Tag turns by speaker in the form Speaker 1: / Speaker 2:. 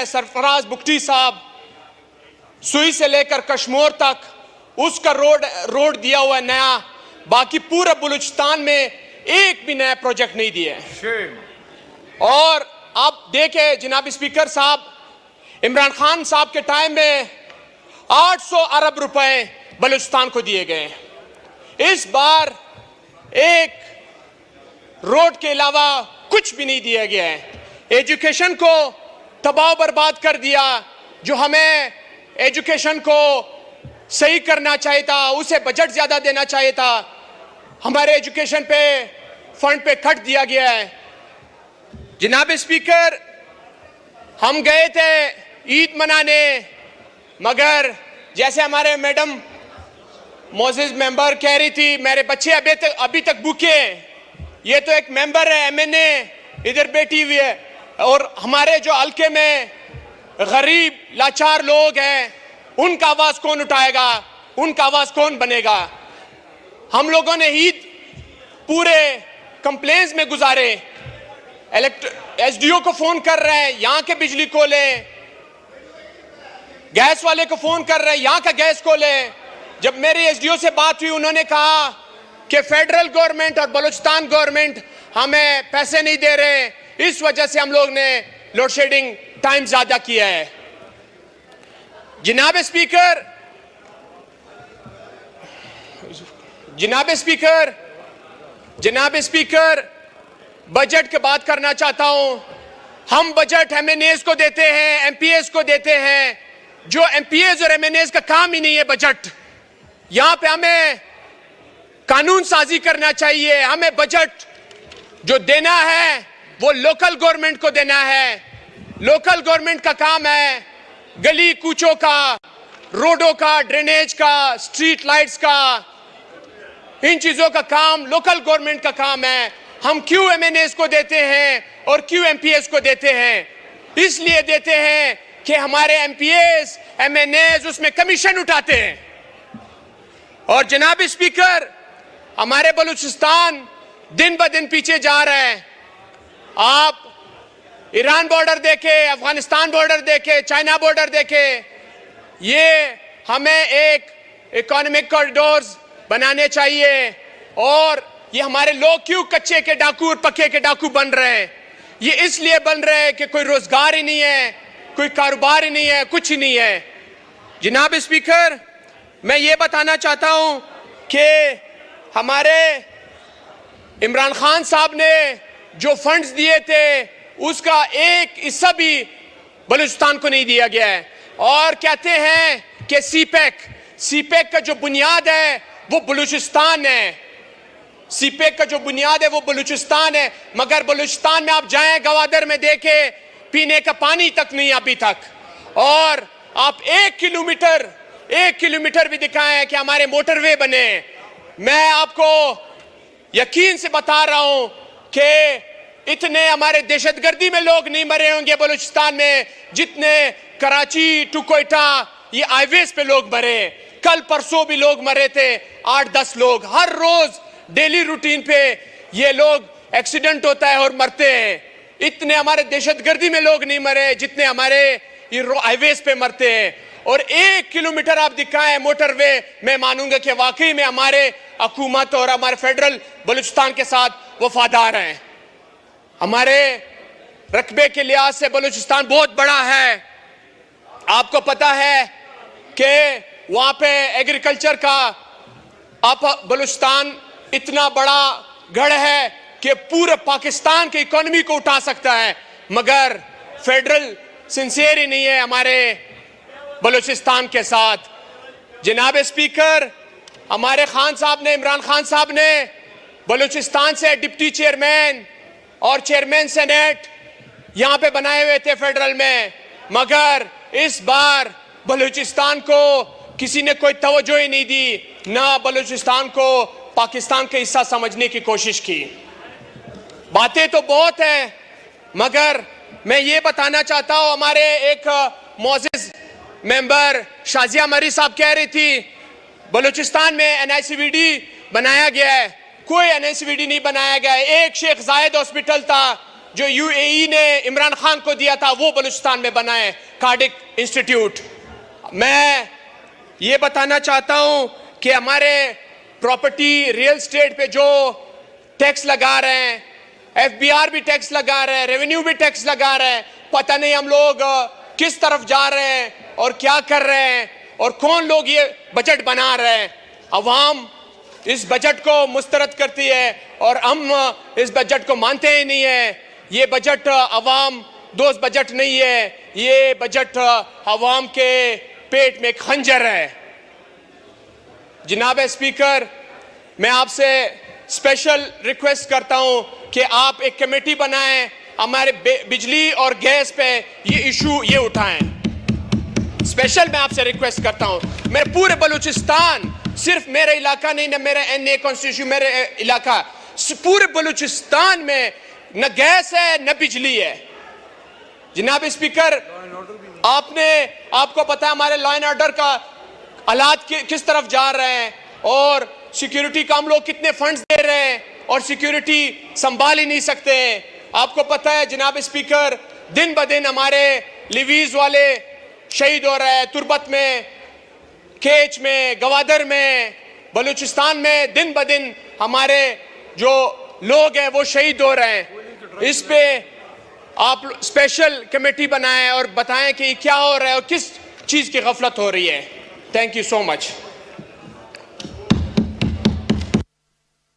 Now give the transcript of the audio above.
Speaker 1: सरफराज बुख्ती साहब सुई से लेकर कश्मीर तक उसका रोड दिया हुआ है नया, बाकी पूरे बलूचिस्तान में एक भी नया प्रोजेक्ट नहीं दिया है। और आप देखें जनाब स्पीकर साहब, इमरान खान साहब के टाइम में 800 अरब रुपए बलूचिस्तान को दिए गए। इस बार एक रोड के अलावा कुछ भी नहीं दिया गया है। एजुकेशन को तबाह बर्बाद कर दिया। जो हमें एजुकेशन को सही करना चाहिए था, उसे बजट ज्यादा देना चाहिए था, हमारे एजुकेशन पे फंड पे कट दिया गया है। जनाब स्पीकर, हम गए थे ईद मनाने, मगर जैसे हमारे मैडम मोजिज मेंबर कह रही थी, मेरे बच्चे अभी तक भूखे हैं। ये तो एक मेंबर है एमएनए, इधर बैठी हुई है, और हमारे जो हल्के में गरीब लाचार लोग हैं, उनका आवाज कौन उठाएगा, उनका आवाज कौन बनेगा। हम लोगों ने ईद पूरे कंप्लेंट्स में गुजारे। एसडीओ को फोन कर रहे हैं, यहां के बिजली को लें, गैस वाले को फोन कर रहे हैं, यहां का गैस को लें। जब मेरी एसडीओ से बात हुई, उन्होंने कहा कि फेडरल गवर्नमेंट और बलूचिस्तान गवर्नमेंट हमें पैसे नहीं दे रहे, इस वजह से हम लोग ने लोड शेडिंग टाइम ज्यादा किया है। जनाब स्पीकर, बजट की बात करना चाहता हूं। हम बजट एमएनएस को देते हैं, एमपीएस को देते हैं, जो एमपीएस और एमएनएस का काम ही नहीं है बजट। यहां पे हमें कानून साजी करना चाहिए। हमें बजट जो देना है वो लोकल गवर्नमेंट को देना है। लोकल गवर्नमेंट का काम है गली कूचों का, रोडों का, ड्रेनेज का, स्ट्रीट लाइट्स का, इन चीजों का काम लोकल गवर्नमेंट का काम है। हम क्यों एमएनएस को देते हैं और क्यों एमपीएस को देते हैं? इसलिए देते हैं कि हमारे एमपीएस एमएनएस उसमें कमीशन उठाते हैं। और जनाब स्पीकर, हमारे बलूचिस्तान दिन ब दिन पीछे जा रहा है। आप ईरान बॉर्डर देखे, अफगानिस्तान बॉर्डर देखे, चाइना बॉर्डर देखे। ये हमें एक इकोनॉमिक कॉरिडोर्स बनाने चाहिए। और ये हमारे लोग क्यों कच्चे के डाकू और पक्के के डाकू बन रहे हैं? ये इसलिए बन रहे हैं कि कोई रोजगार ही नहीं है, कोई कारोबार ही नहीं है, कुछ ही नहीं है। जनाब स्पीकर, मैं ये बताना चाहता हूं कि हमारे इमरान खान साहब ने जो फंड्स दिए थे उसका एक हिस्सा भी बलूचिस्तान को नहीं दिया गया है। और कहते हैं कि सीपेक का जो बुनियाद है वो बलूचिस्तान है। सीपेक का जो बुनियाद है वो बलूचिस्तान है, मगर बलूचिस्तान में आप जाएं, गवादर में देखें, पीने का पानी तक नहीं अभी तक। और आप 1 किलोमीटर भी दिखाएं कि हमारे मोटरवे बने। मैं आपको यकीन से बता रहा हूं कि इतने हमारे दहशतगर्दी में लोग नहीं मरे होंगे बलूचिस्तान में जितने कराची टू कोयटा ये हाईवेज पे लोग मरे। कल परसों भी लोग मरे थे, 8-10 लोग। हर रोज डेली रूटीन पे ये लोग एक्सीडेंट होता है और मरते हैं। इतने हमारे दहशतगर्दी में लोग नहीं मरे जितने हमारे ये हाईवेज पे मरते हैं। और 1 किलोमीटर आप दिखाएं मोटरवे, मैं मानूंगा कि वाकई में हमारे हुकूमत और हमारे फेडरल बलूचिस्तान के साथ वफादार हैं। हमारे रकबे के लिहाज से बलूचिस्तान बहुत बड़ा है। आपको पता है कि वहां पे एग्रीकल्चर का बलूचिस्तान इतना बड़ा गढ़ है कि पूरे पाकिस्तान की इकोनॉमी को उठा सकता है, मगर फेडरल सिंसियर ही नहीं है हमारे बलूचिस्तान के साथ। जनाब स्पीकर, हमारे खान साहब ने, इमरान खान साहब ने बलूचिस्तान से डिप्टी चेयरमैन और चेयरमैन सेनेट यहां पे बनाए हुए थे फेडरल में, मगर इस बार बलूचिस्तान को किसी ने कोई तवज्जो ही नहीं दी, ना बलूचिस्तान को पाकिस्तान का हिस्सा समझने की कोशिश की। बातें तो बहुत हैं, मगर मैं ये बताना चाहता हूं, हमारे एक मोअज़्ज़िज़ मेंबर शाजिया मरी साहब कह रही थी बलूचिस्तान में एनआईसीवीडी बनाया गया है। कोई एनआईसीवीडी नहीं बनाया गया है। एक शेख जायद हॉस्पिटल था जो यूएई ने इमरान खान को दिया था वो बलूचिस्तान में बना है, कार्डिक इंस्टीट्यूट। मैं ये बताना चाहता हूं कि हमारे प्रॉपर्टी रियल स्टेट पे जो टैक्स लगा रहे हैं, एफबीआर भी टैक्स लगा रहे हैं, रेवेन्यू भी टैक्स लगा रहे हैं, पता नहीं हम लोग किस तरफ जा रहे हैं और क्या कर रहे हैं और कौन लोग ये बजट बना रहे हैं। अवाम इस बजट को मुस्तरद करती है और हम इस बजट को मानते ही नहीं है। ये बजट अवाम दोस्त बजट नहीं है, ये बजट अवाम के पेट में खंजर है। जनाब स्पीकर, मैं आपसे स्पेशल रिक्वेस्ट करता हूं कि आप एक कमेटी बनाएं, हमारे बिजली और गैस पे ये इशू ये उठाएं। स्पेशल मैं आपसे रिक्वेस्ट करता हूं। मेरे पूरे बलूचिस्तान, सिर्फ मेरा इलाका नहीं, ना मेरा एनए कॉन्स्टिट्यूशन मेरे इलाका, पूरे बलूचिस्तान में न गैस है न बिजली है। जनाब स्पीकर, आपको पता है हमारे लॉ एंड ऑर्डर का हालात किस तरफ जा रहे हैं और सिक्योरिटी का हम लोग कितने फंड्स दे रहे हैं और सिक्योरिटी संभाल ही नहीं सकते हैं। आपको पता है जनाब स्पीकर, दिन ब दिन हमारे लिवीज वाले शहीद हो रहे हैं, तुर्बत में, केच में, गवादर में, बलूचिस्तान में दिन ब दिन हमारे जो लोग हैं वो शहीद हो रहे हैं। इस पे आप स्पेशल कमेटी बनाएं और बताएं कि क्या हो रहा है और किस चीज की गफलत हो रही है। Thank you so much.